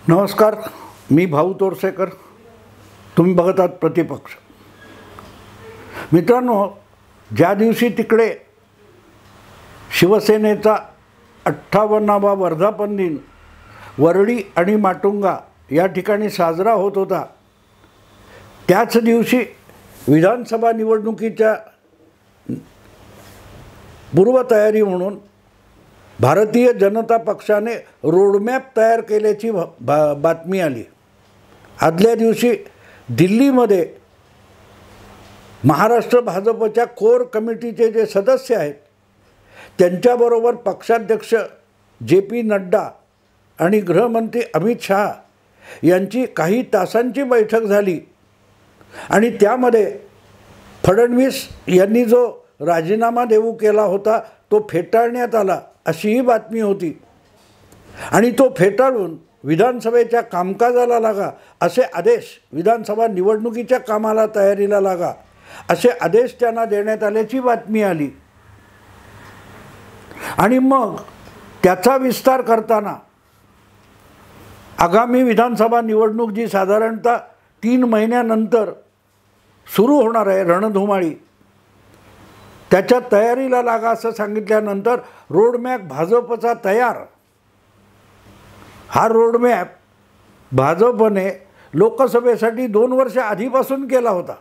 नमस्कार, मी भाऊ तोरसेकर. तुम्ही बघत आहात प्रतिपक्ष. मित्रांनो, ज्या दिवशी तिकडे शिवसेनेचा 58वा वर्धापन दिन वरळी आणि माटुंगा या ठिकाणी साजरा होत होता, त्याच दिवशी विधानसभा निवडणुकीच्या पूर्वतयारी म्हणून भारतीय जनता पक्षाने रोडमॅप तयार केल्याची बातमी आली. आदल्या दिवशी दिल्लीमध्ये महाराष्ट्र भाजपच्या कोर कमिटीचे जे सदस्य आहेत त्यांच्याबरोबर पक्षाध्यक्ष JP नड्डा आणि गृहमंत्री अमित शहा यांची काही तासांची बैठक झाली आणि त्यामध्ये फडणवीस यांनी जो राजीनामा देऊ केला होता तो फेटाळण्यात आला अशी ही बातमी होती. आणि तो फेटाळून विधानसभेच्या कामकाजाला लागा असे आदेश, विधानसभा निवडणुकीच्या कामाला तयारीला लागा असे आदेश त्यांना देण्यात आल्याची बातमी आली. आणि मग त्याचा विस्तार करताना आगामी विधानसभा निवडणूक जी साधारणतः 3 महिन्यानंतर सुरू होणार आहे, रणधुमाळी, त्याच्या तयारीला लागा असं सांगितल्यानंतर रोडमॅप भाजपचा तयार. हा रोडमॅप भाजपने लोकसभेसाठी 2 वर्ष आधीपासून केला होता.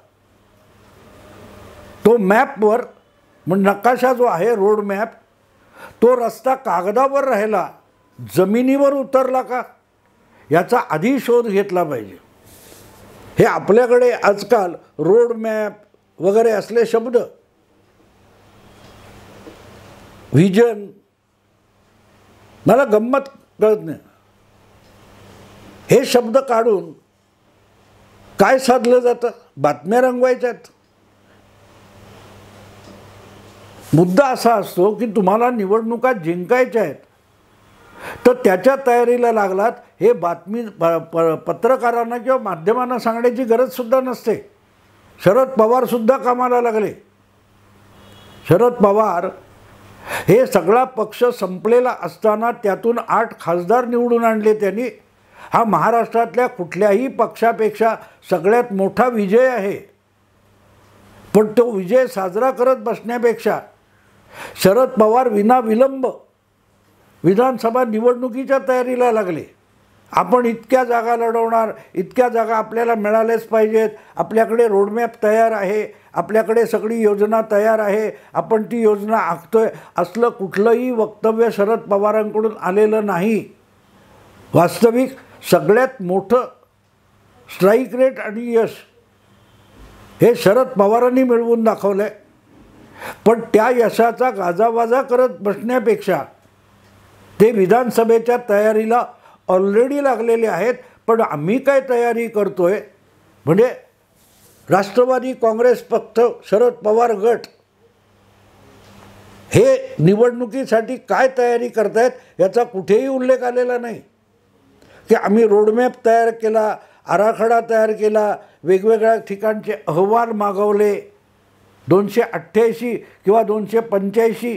तो मॅपवर नकाशा जो आहे, रोडमॅप, तो रस्ता कागदावर राहिला, जमिनीवर उतरला का याचा आधी शोध घेतला पाहिजे. हे आपल्याकडे आजकाल रोडमॅप वगैरे असले शब्द, व्हिजन, मला गंमत कळत नाही. हे शब्द काढून काय साधलं जातं? बातम्या रंगवायच्यात. मुद्दा असा असतो की तुम्हाला निवडणुका जिंकायच्या आहेत, तर त्याच्या तयारीला लागलात हे बातमी पत्रकारांना किंवा माध्यमांना सांगण्याची गरजसुद्धा नसते. शरद पवारसुद्धा कामाला लागले. शरद पवार हे सगळा पक्ष संपलेला असताना त्यातून 8 खासदार निवडून आणले त्यांनी. हा महाराष्ट्रातल्या कुठल्याही पक्षापेक्षा सगळ्यात मोठा विजय आहे. पण तो विजय साजरा करत बसण्यापेक्षा शरद पवार विनाविलंब विधानसभा निवडणुकीच्या तयारीला लागले. आपण इतक्या जागा लढवणार, इतक्या जागा आपल्याला मिळाल्याच पाहिजेत, आपल्याकडे रोडमॅप तयार आहे, आपल्याकडे सगळी योजना तयार आहे, आपण ती योजना आखतोय, असलं कुठलंही वक्तव्य शरद पवारांकडून आलेलं नाही. वास्तविक सगळ्यात मोठं स्ट्राईक रेट आणि यश हे शरद पवारांनी मिळवून दाखवलं आहे. पण त्या यशाचा गाजावाजा करत बसण्यापेक्षा ते विधानसभेच्या तयारीला ऑलरेडी लागलेले आहेत. पण आम्ही काय तयारी करतोय, म्हणजे राष्ट्रवादी काँग्रेस पक्ष, शरद पवार गट हे निवडणुकीसाठी काय तयारी करतायत याचा कुठेही उल्लेख आलेला नाही. की आम्ही रोडमॅप तयार केला, आराखडा तयार केला, वेगवेगळ्या ठिकाणचे अहवाल मागवले, 288 किंवा 285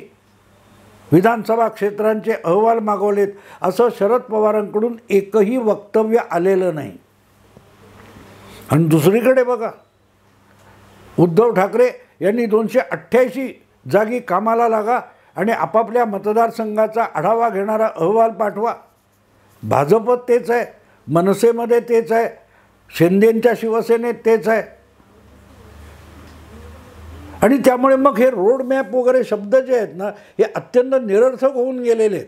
विधानसभा क्षेत्रांचे अहवाल मागवलेत, असं शरद पवारांकडून एकही वक्तव्य आलेलं नाही. आणि दुसरीकडे बघा, उद्धव ठाकरे यांनी 288 जागी कामाला लागा आणि आपापल्या मतदारसंघाचा आढावा घेणारा अहवाल पाठवा. भाजपत तेच आहे, मनसेमध्ये तेच आहे, शिंदेंच्या शिवसेनेत तेच आहे. आणि त्यामुळे मग हे रोडमॅप वगैरे शब्द जे आहेत ना, हे अत्यंत निरर्थक होऊन गेलेले आहेत.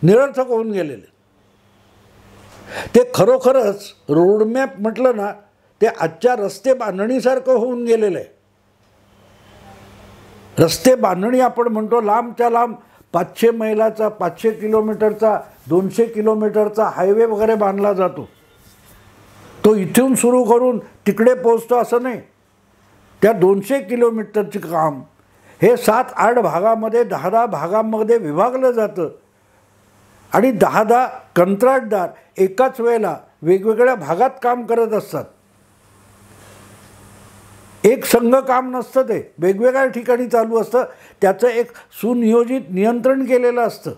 निरर्थक होऊन गेलेले. ते खरोखरच रोडमॅप म्हटलं ना, ते आजच्या रस्ते बांधणीसारखं होऊन गेलेलं आहे. रस्ते बांधणी आपण म्हणतो, लांबच्या लांब 500 मैलाचा, 500 किलोमीटरचा, 200 किलोमीटरचा हायवे वगैरे बांधला जातो. तो इथून सुरू करून तिकडे पोचतो असं नाही. त्या 200 किलोमीटरचे काम हे 7-8 भागामध्ये, 10-10 भागांमध्ये विभागलं जातं. आणि 10-10 कंत्राटदार एकाच वेळेला वेगवेगळ्या भागात काम करत असतात. एक संघ काम नसतं, ते वेगवेगळ्या ठिकाणी चालू असतं. त्याचं एक सुनियोजित नियंत्रण केलेलं असतं.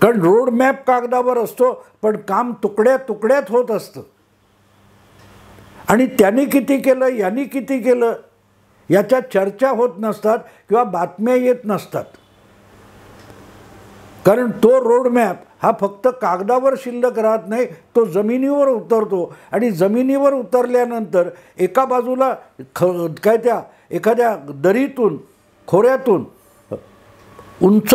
कारण रोड मॅप कागदावर असतो, पण काम तुकड्या तुकड्यात होत असतं. आणि त्यांनी किती केलं, यांनी किती केलं, याच्या चर्चा होत नसतात किंवा बातम्या येत नसतात. कारण तो रोड मॅप हा फक्त कागदावर शिल्लक राहत नाही, तो जमिनीवर उतरतो. आणि जमिनीवर उतरल्यानंतर एका बाजूला काय त्या एखाद्या दरीतून, खोऱ्यातून उंच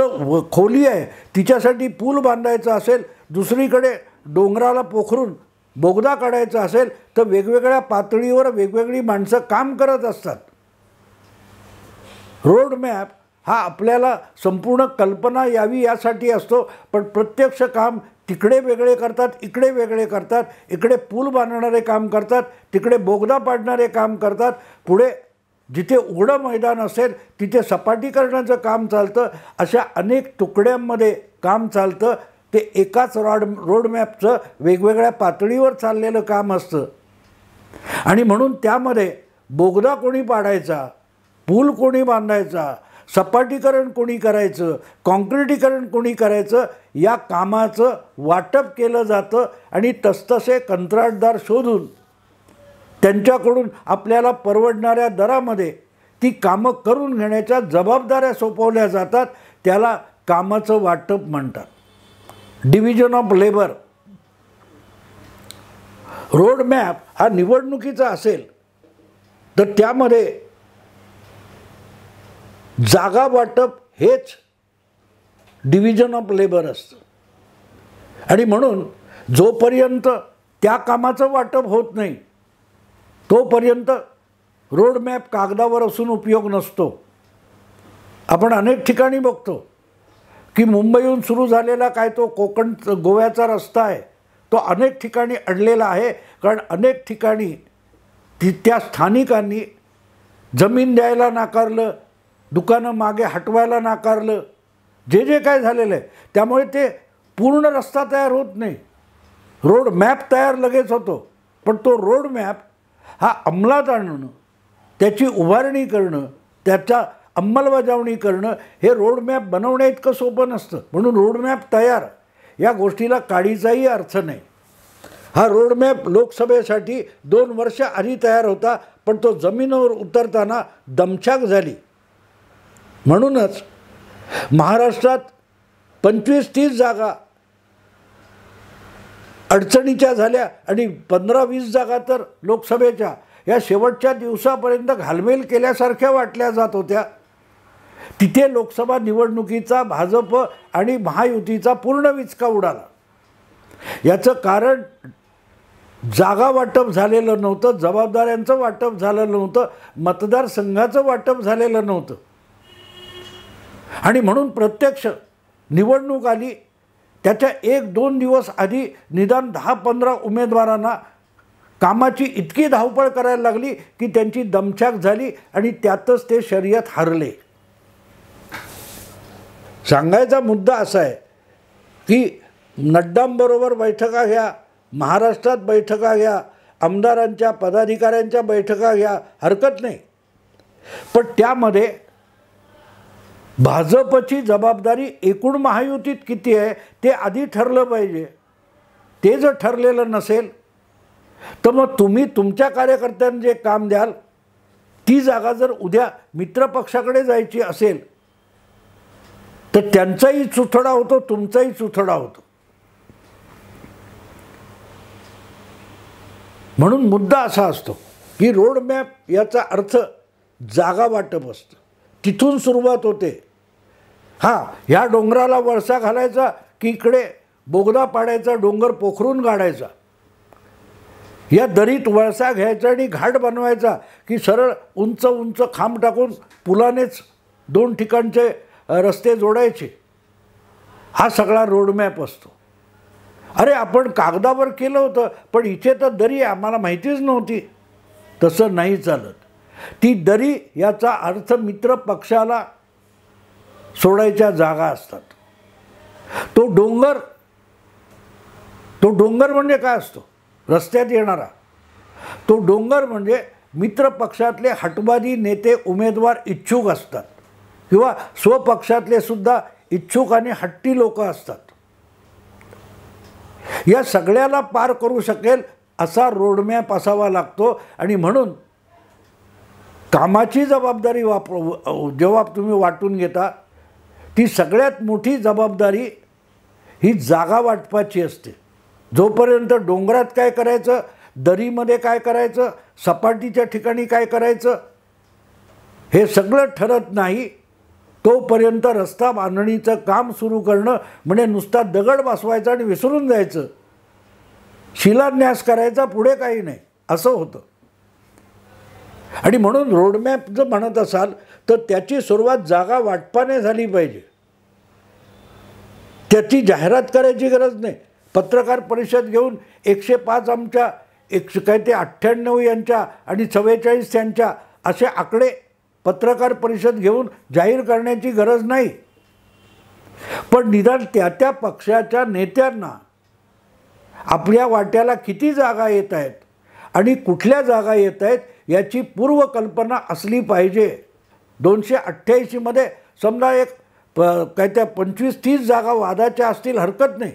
खोली आहे, तिच्यासाठी पूल बांधायचा असेल, दुसरीकडे डोंगराला पोखरून बोगदा काढायचा असेल, तर वेगवेगळ्या पातळीवर वेगवेगळी माणसं काम करत असतात. रोड मॅप हा आपल्याला संपूर्ण कल्पना यावी यासाठी असतो, पण प्रत्यक्ष काम तिकडे वेगळे करतात, इकडे वेगळे करतात. इकडे पूल बांधणारे काम करतात, तिकडे बोगदा पाडणारे काम करतात. पुढे जिथे उघडं मैदान असेल तिथे सपाटीकरणाचं काम चालतं. अशा अनेक तुकड्यांमध्ये काम चालतं. ते एकाच रोड मॅपचं वेगवेगळ्या पातळीवर चाललेलं काम असतं. आणि म्हणून त्यामध्ये बोगदा कोणी पाडायचा, पूल कोणी बांधायचा, सपाटीकरण कोणी करायचं, कॉन्क्रिटीकरण कोणी करायचं, या कामाचं वाटप केलं जातं. आणि तसतसे कंत्राटदार शोधून त्यांच्याकडून आपल्याला परवडणाऱ्या दरामध्ये ती कामं करून घेण्याच्या जबाबदाऱ्या सोपवल्या जातात. त्याला कामाचं वाटप म्हणतात, division of labour. Road map हा निवडणुकीचा असेल तर त्यामध्ये जागा वाटप हेच डिव्हिजन ऑफ लेबर असतं. आणि म्हणून जोपर्यंत त्या कामाचं वाटप होत नाही तोपर्यंत रोड मॅप कागदावर असून उपयोग नसतो. आपण अनेक ठिकाणी बघतो की मुंबईहून सुरू झालेला काय तो कोकण गोव्याचा रस्ता आहे, तो अनेक ठिकाणी अडलेला आहे. कारण अनेक ठिकाणी त्या स्थानिकांनी जमीन द्यायला नाकारलं, दुकानं मागे हटवायला नाकारलं, जे जे काय झालेलं आहे. त्यामुळे ते पूर्ण रस्ता तयार होत नाही. रोड मॅप तयार लगेच होतो, पण तो रोड मॅप हा अंमलात आणणं, त्याची उभारणी करणं, त्याच्या अंमलबजावणी करणं हे रोड मॅप बनवण्या इतकं सोपं नसतं. म्हणून रोड मॅप तयार या गोष्टीला काडीचाही अर्थ नाही. हा रोड मॅप लोकसभेसाठी 2 वर्ष आधी तयार होता, पण तो जमिनीवर उतरताना दमछाक झाली. म्हणूनच महाराष्ट्रात 25-30 जागा अडचणीच्या झाल्या आणि 15-20 जागा तर लोकसभेच्या या शेवटच्या दिवसापर्यंत घालमेल केल्यासारख्या वाटल्या जात होत्या. तिथे लोकसभा निवडणुकीचा भाजप आणि महायुतीचा पूर्ण विचका उडाला. याचं कारण जागा वाटप झालेलं नव्हतं, जबाबदाऱ्यांचं वाटप झालं नव्हतं, मतदारसंघाचं वाटप झालेलं नव्हतं. आणि म्हणून प्रत्यक्ष निवडणूक आली त्याच्या 1-2 दिवस आधी निदान 10-15 उमेदवारांना कामाची इतकी धावपळ करायला लागली की त्यांची दमछाक झाली आणि त्यातच ते शर्यत हारले. सांगायचा मुद्दा असा आहे की नड्डांबरोबर बैठका घ्या, महाराष्ट्रात बैठका घ्या, आमदारांच्या पदाधिकाऱ्यांच्या बैठका घ्या, हरकत नाही. पण त्यामध्ये भाजपची जबाबदारी एकूण महायुतीत किती आहे ते आधी ठरलं पाहिजे. ते जर ठरलेलं नसेल तर मग तुम्ही तुमच्या कार्यकर्त्यांना जे काम द्याल ती जागा जर उद्या मित्रपक्षाकडे जायची असेल तर त्यांचाही चुथडा होतो, तुमचाही चुथडा होतो. म्हणून मुद्दा असा असतो की रोड मॅप याचा अर्थ जागा वाटप असतं, तिथून सुरुवात होते. हां, ह्या डोंगराला वळसा घालायचा की इकडे बोगदा पाडायचा, डोंगर पोखरून काढायचा, या दरीत वळसा घ्यायचा आणि घाट बनवायचा की सरळ उंच उंच खांब टाकून पुलानेच 2 ठिकाणचे रस्ते जोडायचे, हा सगळा रोडमॅप असतो. अरे आपण कागदावर केलं होतं पण इथे तर दरी आम्हाला माहितीच नव्हती. तसं नाही चालत. ती दरी याचा अर्थ मित्र पक्षाला सोडायच्या जागा असतात. तो डोंगर म्हणजे काय असतो, रस्त्यात येणारा तो डोंगर म्हणजे मित्र पक्षातले हटवादी नेते उमेदवार इच्छुक असतात किंवा स्वपक्षातले सुद्धा इच्छुक आणि हट्टी लोक असतात. या सगळ्याला पार करू शकेल असा रोडमॅप असावा लागतो. आणि म्हणून कामाची जबाबदारी जेव्हा तुम्ही वाटून घेता, ती सगळ्यात मोठी जबाबदारी ही जागा वाटपाची असते. जोपर्यंत डोंगरात काय करायचं, दरीमध्ये काय करायचं, सपाटीच्या ठिकाणी काय करायचं हे सगळं ठरत नाही, तोपर्यंत रस्ता बांधणीचं काम सुरू करणं म्हणजे नुसता दगड बसवायचा आणि विसरून जायचं, शिलान्यास करायचा, पुढे काही नाही असं होतं. आणि म्हणून रोडमॅप जर म्हणत असाल तर त्याची सुरुवात जागा वाटपाने झाली पाहिजे. त्याची जाहिरात करायची गरज नाही. पत्रकार परिषद घेऊन 105 आमच्या, 98 यांच्या आणि 44 त्यांच्या असे आकडे पत्रकार परिषद घेऊन जाहीर करण्याची गरज नाही. पण निदान त्या पक्षाच्या नेत्यांना आपल्या वाट्याला किती जागा येत आहेत आणि कुठल्या जागा येत आहेत याची पूर्वकल्पना असली पाहिजे. 288 मध्ये समजा एक काय त्या 25-30 जागा वादाच्या असतील हरकत नाही,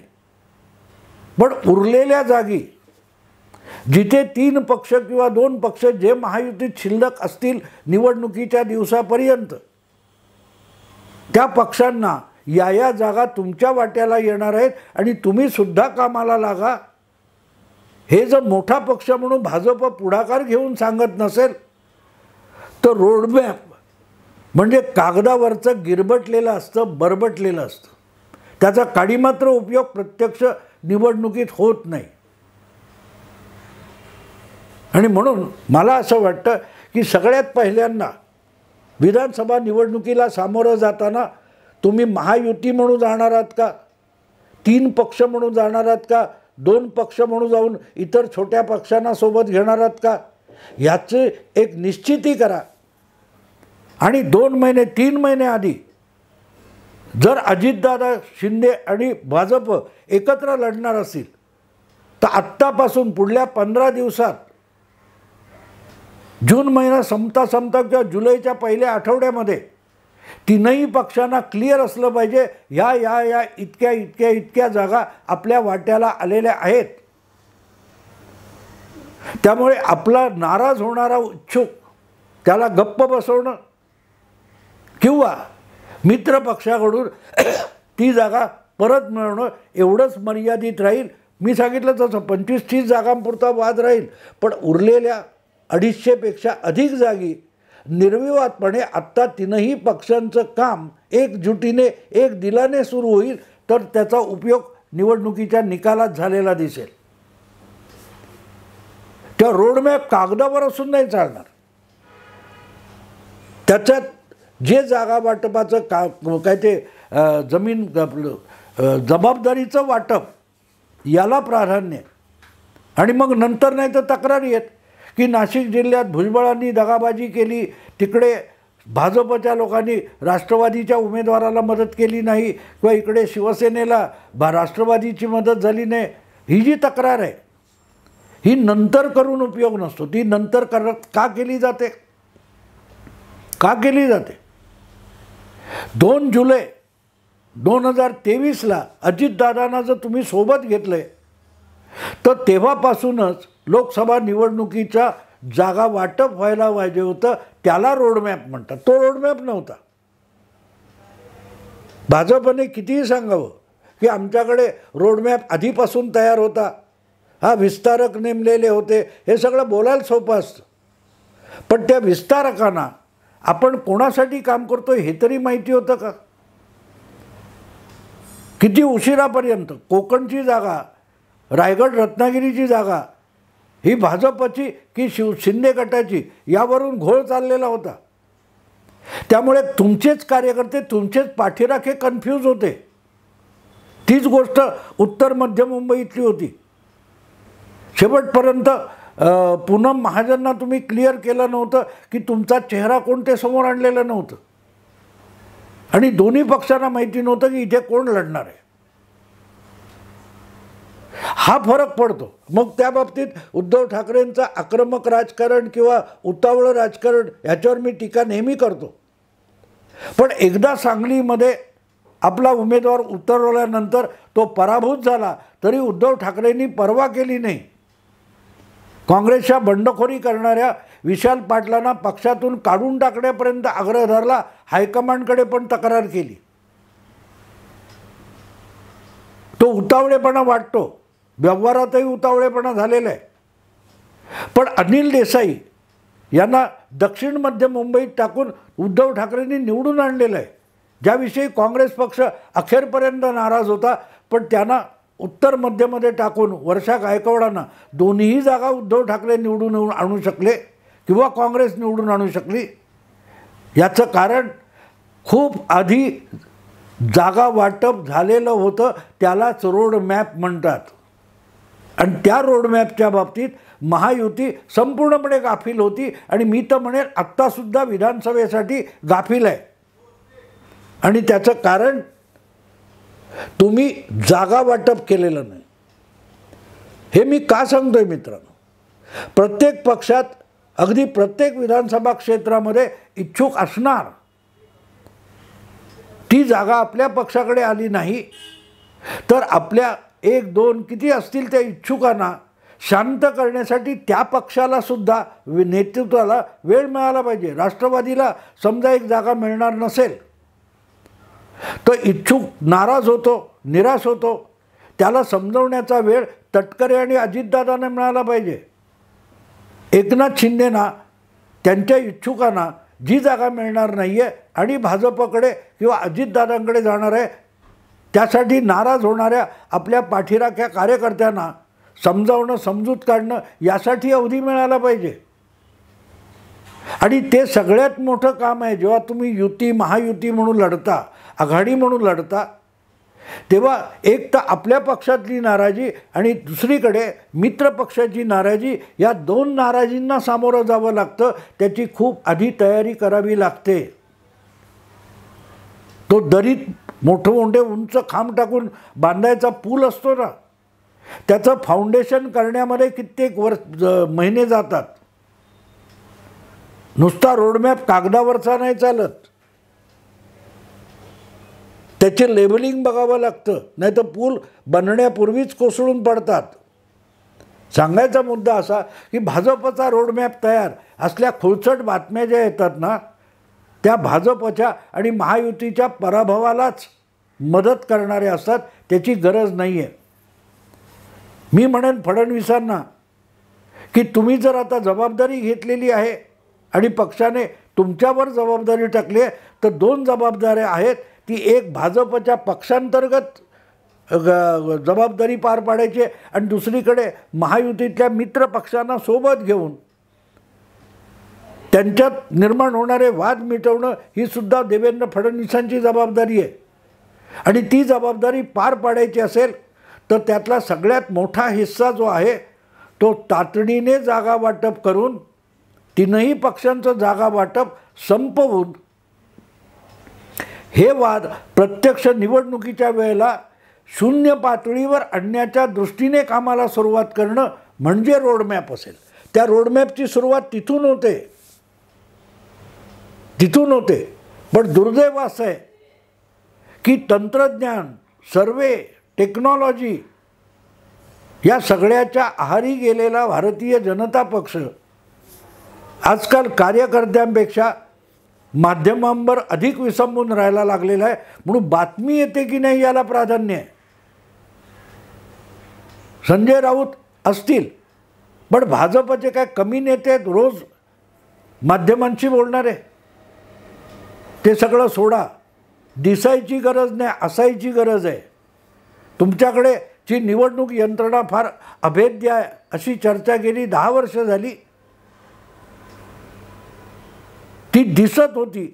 पण उरलेल्या जागी जिथे 3 पक्ष किंवा 2 पक्ष जे महायुतीत शिल्लक असतील निवडणुकीच्या दिवसापर्यंत, त्या पक्षांना या जागा तुमच्या वाट्याला येणार आहेत आणि तुम्ही सुद्धा कामाला लागा. हे जर मोठा पक्ष म्हणून भाजप पुढाकार घेऊन सांगत नसेल तर रोडमॅप म्हणजे कागदावरचं गिरबटलेलं असतं, बरबटलेलं असतं. त्याचा काडीमात्र उपयोग प्रत्यक्ष निवडणुकीत होत नाही. आणि म्हणून मला असं वाटतं की सगळ्यात पहिल्यांदा विधानसभा निवडणुकीला सामोरं जाताना तुम्ही महायुती म्हणून जाणार आहात का, 3 पक्ष म्हणून जाणार आहात का, 2 पक्ष म्हणून जाऊन इतर छोट्या पक्षांना सोबत घेणार आहात का, याचे एक निश्चिती करा. आणि 2 महिने 3 महिने आधी जर अजितदादा, शिंदे आणि भाजप एकत्र लढणार असतील तर आत्तापासून पुढल्या 15 दिवसात, जून महिना संपता किंवा जुलैच्या पहिल्या आठवड्यामध्ये 3ही पक्षांना क्लिअर असलं पाहिजे या इतक्या जागा आपल्या वाट्याला आलेल्या आहेत. त्यामुळे आपला नाराज होणारा इच्छुक त्याला गप्प बसवणं किंवा मित्र पक्षाकडून ती जागा परत मिळवणं एवढंच मर्यादित राहील. मी सांगितलं तसं 25-30 जागांपुरता वाद राहील, पण उरलेल्या 250पेक्षा अधिक जागी निर्विवादपणे आत्ता 3ही पक्षांचं काम एकजुटीने, एक दिलाने सुरू होईल तर त्याचा उपयोग निवडणुकीच्या निकालात झालेला दिसेल. त्या रोडमॅप कागदावर असून नाही चालणार. त्याच्यात जे जागा वाटपाचं काय ते जमीन जबाबदारीचं वाटप याला प्राधान्य. आणि मग नंतर नाही तर तक्रारी आहेत की नाशिक जिल्ह्यात भुजबळांनी दगाबाजी केली, तिकडे भाजपच्या लोकांनी राष्ट्रवादीच्या उमेदवाराला मदत केली नाही किंवा इकडे शिवसेनेला राष्ट्रवादीची मदत झाली नाही. ही जी तक्रार आहे ही नंतर करून उपयोग नसतो. ती नंतर का केली जाते? 2 जुलै 2023ला अजितदादांना जर तुम्ही सोबत घेतलंय तर तेव्हापासूनच लोकसभा निवडणुकीच्या जागा वाटप व्हायला पाहिजे होतं. त्याला रोडमॅप म्हणतात. तो रोडमॅप नव्हता. भाजपने कितीही सांगावं की आमच्याकडे रोडमॅप आधीपासून तयार होता, हा विस्तारक नेमलेले होते, हे सगळं बोलायला सोपं असतं. पण त्या विस्तारकांना आपण कोणासाठी काम करतोय हे तरी माहिती होतं का? किती उशिरापर्यंत कोकणची जागा, रायगड रत्नागिरीची जागा ही भाजपची की शिंदे गटाची यावरून घोळ चाललेला होता. त्यामुळे तुमचेच कार्यकर्ते, तुमचेच पाठीराखे कन्फ्यूज होते. तीच गोष्ट उत्तर मध्य मुंबईतली होती. शेवटपर्यंत पूनम महाजनना तुम्ही क्लिअर केलं नव्हतं की तुमचा चेहरा कोण ते समोर आणलेलं नव्हतं आणि दोन्ही पक्षांना माहिती नव्हतं की इथे कोण लढणार आहे. हा फरक पडतो. मग त्या बाबतीत उद्धव ठाकरेंचं आक्रमक राजकारण किंवा उतावळं राजकारण ह्याच्यावर मी टीका नेहमी करतो. पण एकदा सांगलीमध्ये आपला उमेदवार उतरवल्यानंतर तो पराभूत झाला तरी उद्धव ठाकरेंनी पर्वा केली नाही. काँग्रेसच्या बंडखोरी करणाऱ्या विशाल पाटलांना पक्षातून काढून टाकण्यापर्यंत आग्रह धरला, हायकमांडकडे पण तक्रार केली. तो उतावळेपणा वाटतो, व्यवहारातही उतावळेपणा झालेला आहे. पण अनिल देसाई यांना दक्षिण मध्य मुंबईत टाकून उद्धव ठाकरेंनी निवडून आणलेलं आहे, ज्याविषयी काँग्रेस पक्ष अखेरपर्यंत नाराज होता. पण त्यांना उत्तर मध्यमध्ये टाकून वर्षा गायकवाडांना दोन्ही जागा उद्धव ठाकरे निवडून आणू शकले किंवा काँग्रेस निवडून आणू शकली. याचं कारण खूप आधी जागा वाटप झालेलं होतं, त्यालाच रोड मॅप म्हणतात. आणि त्या रोडमॅपच्या बाबतीत महायुती संपूर्णपणे गाफील होती. आणि मी तर म्हणेन आत्तासुद्धा विधानसभेसाठी गाफील आहे. आणि त्याचं कारण तुम्ही जागा वाटप केलेलं नाही. हे मी का सांगतोय मित्रांनो, प्रत्येक पक्षात अगदी प्रत्येक विधानसभा क्षेत्रामध्ये इच्छुक असणार, ती जागा आपल्या पक्षाकडे आली नाही तर आपल्या 1-2 किती असतील त्या इच्छुकांना शांत करण्यासाठी त्या पक्षाला सुद्धा नेतृत्वाला वेळ मिळाला पाहिजे. राष्ट्रवादीला समजा एक जागा मिळणार नसेल तर इच्छुक नाराज होतो, निराश होतो, त्याला समजवण्याचा वेळ तटकरे आणि अजितदादांना मिळाला पाहिजे. एकनाथ शिंदेना त्यांच्या इच्छुकांना जी जागा मिळणार नाही आहे आणि भाजपकडे किंवा अजितदादांकडे जाणार आहे त्यासाठी नाराज होणाऱ्या आपल्या पाठीराख्या कार्यकर्त्यांना समजावणं, समजूत काढणं यासाठी अवधी मिळाला पाहिजे. आणि ते सगळ्यात मोठं काम आहे. जेव्हा तुम्ही युती, महायुती म्हणून लढता, आघाडी म्हणून लढता, तेव्हा एक तर आपल्या पक्षातली नाराजी आणि दुसरीकडे मित्र पक्षाची नाराजी, या 2 नाराजींना सामोरं जावं लागतं. त्याची खूप आधी तयारी करावी लागते. तो दरीत मोठे उंच खांब टाकून बांधायचा पूल असतो ना, त्याचं फाउंडेशन करण्यामध्ये कित्येक महिने जातात. नुसता रोडमॅप कागदावरचा नाही चालत, त्याचे लेबलिंग बघावं लागतं, नाही तर पूल बनण्यापूर्वीच कोसळून पडतात. सांगायचा मुद्दा असा की भाजपचा रोडमॅप तयार असल्या खुळचट बातम्या ज्या येतात ना, त्या भाजपच्या आणि महायुतीच्या पराभवालाच मदत करणारे असतात. त्याची गरज नाही आहे. मी म्हणेन फडणवीसांना की तुम्ही जर आता जबाबदारी घेतलेली आहे आणि पक्षाने तुमच्यावर जबाबदारी टाकली आहे तर 2 जबाबदाऱ्या आहेत. ती एक भाजपच्या पक्षांतर्गत जबाबदारी पार पाडायची आणि दुसरीकडे महायुतीतल्या मित्र पक्षांना सोबत घेऊन त्यांच्यात निर्माण होणारे वाद मिटवणं ही सुद्धा देवेंद्र फडणवीसांची जबाबदारी आहे. आणि ती जबाबदारी पार पाडायची असेल तर त्यातला सगळ्यात मोठा हिस्सा जो आहे तो तातडीने जागा वाटप करून 3ही पक्षांचं जागा वाटप संपवून हे वाद प्रत्यक्ष निवडणुकीच्या वेळेला शून्य पातळीवर आणण्याच्या दृष्टीने कामाला सुरुवात करणं म्हणजे रोडमॅप असेल. त्या रोडमॅपची सुरुवात तिथून होते. पण दुर्दैव असं आहे की तंत्रज्ञान, सर्वे, टेक्नॉलॉजी या सगळ्याच्या आहारी गेलेला भारतीय जनता पक्ष आजकाल कार्यकर्त्यांपेक्षा माध्यमांवर अधिक विसंबून राहायला लागलेला आहे. म्हणून बातमी येते की नाही याला प्राधान्य आहे. संजय राऊत असतील पण भाजपचे काय कमी नेते आहेत रोज माध्यमांशी बोलणारे? ते सगळं सोडा. दिसायची गरज नाही, असायची गरज आहे. तुमच्याकडे जी निवडणूक यंत्रणा फार अभेद्य आहे अशी चर्चा गेली 10 वर्ष झाली. ती दिसत होती,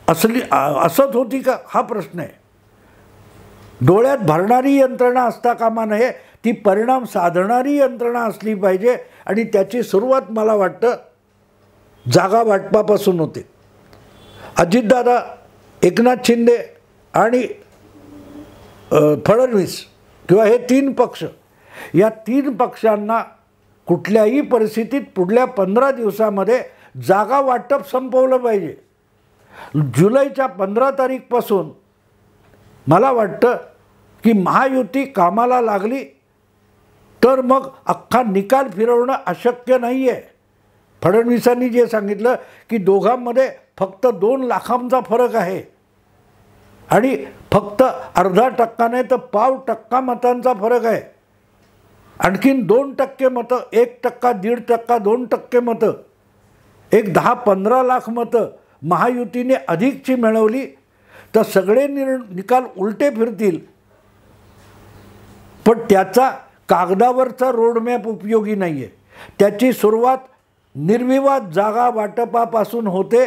असत होती का हा प्रश्न आहे. डोळ्यात भरणारी यंत्रणा असता कामा नये, ती परिणाम साधणारी यंत्रणा असली पाहिजे. आणि त्याची सुरुवात मला वाटतं जागा वाटपापासून होते. अजितदादा, एकनाथ शिंदे आणि फडणवीस किंवा हे 3 पक्ष, या 3 पक्षांना कुठल्याही परिस्थितीत पुढल्या 15 दिवसामध्ये जागा वाटप संपवलं पाहिजे. जुलैच्या 15 तारीखपासून मला वाटतं की महायुती कामाला लागली तर मग अख्खा निकाल फिरवणं अशक्य नाही आहे. फडणवीसांनी जे सांगितलं की दोघांमध्ये फक्त 2 लाखांचा फरक आहे आणि फक्त अर्धा टक्का नाही तर 0.5% मतांचा फरक आहे. आणखीन 2% मतं, 1%, 1.5%, 2% मतं, एक 10-15 लाख मतं महायुतीने अधिकची मिळवली तर सगळे निकाल उलटे फिरतील. पण त्याचा कागदावरचा रोडमॅप उपयोगी नाही आहे. त्याची सुरुवात निर्विवाद जागा वाटपापासून होते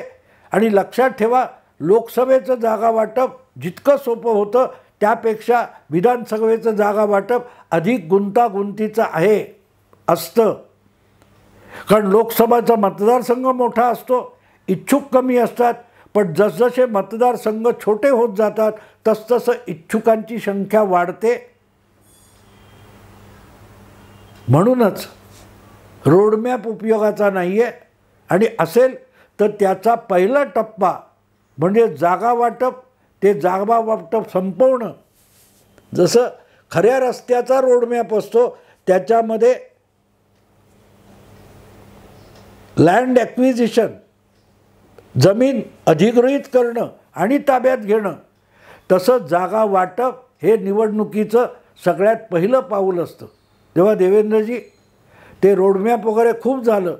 आणि लक्षात ठेवा, लोकसभेचं जागा वाटप जितकं सोपं होतं त्यापेक्षा विधानसभेचं जागा वाटप अधिक गुंतागुंतीचं असतं. कारण लोकसभाचा मतदारसंघ मोठा असतो, इच्छुक कमी असतात, पण जसजसे मतदारसंघ छोटे होत जातात तसतसं इच्छुकांची संख्या वाढते. म्हणूनच रोडमॅप उपयोगाचा नाही आहे आणि असेल तर त्याचा पहिला टप्पा म्हणजे जागा वाटप, ते जागा वाटप संपवणं. जसं खऱ्या रस्त्याचा रोडमॅप असतो त्याच्यामध्ये लँड ॲक्विजिशन, जमीन अधिग्रहित करणं आणि ताब्यात घेणं, तसं जागा वाटप हे निवडणुकीचं सगळ्यात पहिलं पाऊल असतं. तेव्हा देवेंद्रजी, ते रोडमॅप वगैरे खूप झालं,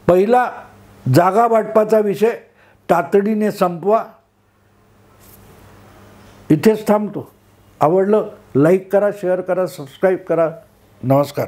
पहिला जागा वाटपाचा विषय तातडीने संपवा. इथेच थांबतो. आवडलं लाईक करा, शेअर करा, सबस्क्राईब करा. नमस्कार.